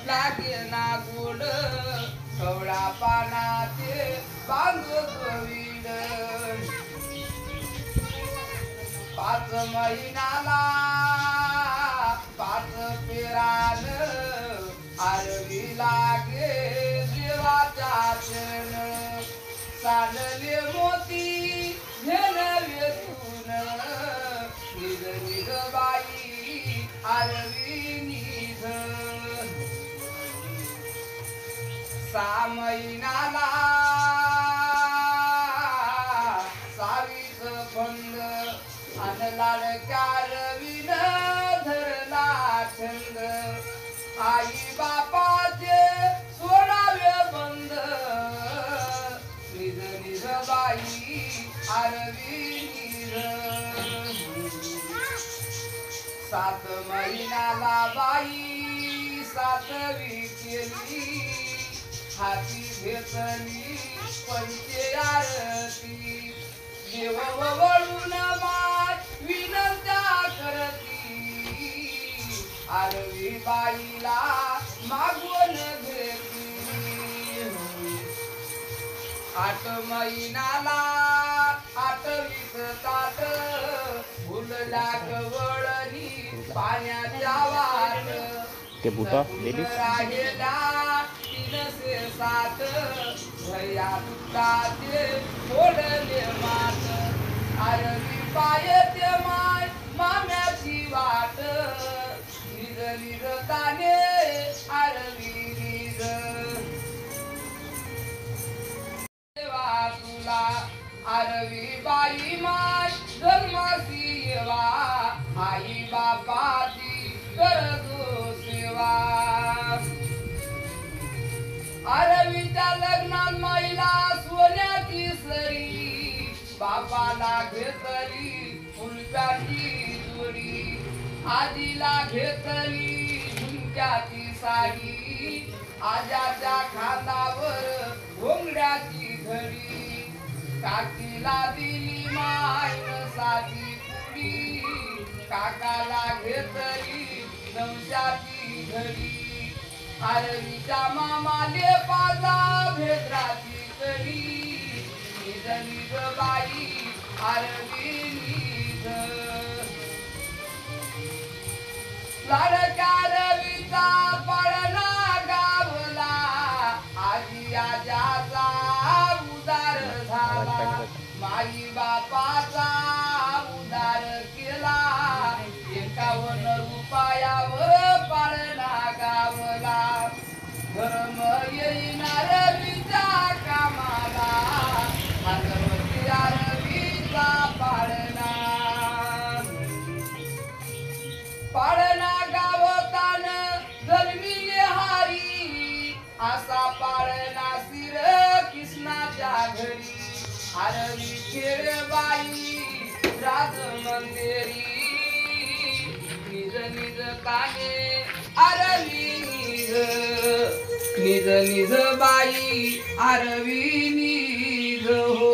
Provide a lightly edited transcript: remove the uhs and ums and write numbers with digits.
लागे ना गोड कवळा पानाचे बांधत विड 5 महिन्याला 5 पेरान आरवी लागे देवाचा क्षण सांडले मोती घेण वेचून निज निज बाई आरवी निधन 6 महिन्याला 6 फंद अन लाडक्या रवीन धरला छंद आई बापाचे सोडावे बंद निज निज बाई आरवी निधन 7 महिन्याला बाई 7वी केली हाती घेतली पंचे आरती देव वळून माय विनंत्या करती आरवी बाईला मागवून घेतली 8 महिन्याला 8वीत ताट फुलला कवळणी पाण्याच्या वाट ते बुटा लेडीज राहिला 307 भया दुधाचे ओढले मात आरवी पायते माय माम्याची वाट निज निज ताने आरवी निज देवा तुला आरवी बाई माय धर्मासी येवा आई बापाची करतो सेवा आरवीच्या लग्नात महिला सोन्याची सरी बापाला घेतली फुलप्याची जोडी आजीला घेतली झुमक्याची साडी आजाच्या खांदावर घोंगड्याची घडी काकीला दिली माय नसाची पुडी काकाला घेतली नवशाची घडी आरवीच्या मामाले पाजा भेद्राची कडी निज निज बाई आरवी निज लाडक्या रवीचा पळणा गावला आजी आजाचा उदार झाला माई बापाचा उदार केला 51 रुपयावर पाळणा गावला धर्म येईना रवीचा कामाला आरवी आरवीचा पाळणा पाळणा गावतान जन्मिले हारी असा पाळणा सिर कृष्णाच्या घरी आरवी खेळबाई राज मंदिरी निज निज काने आरवी निज निज बाई आरवी निज हो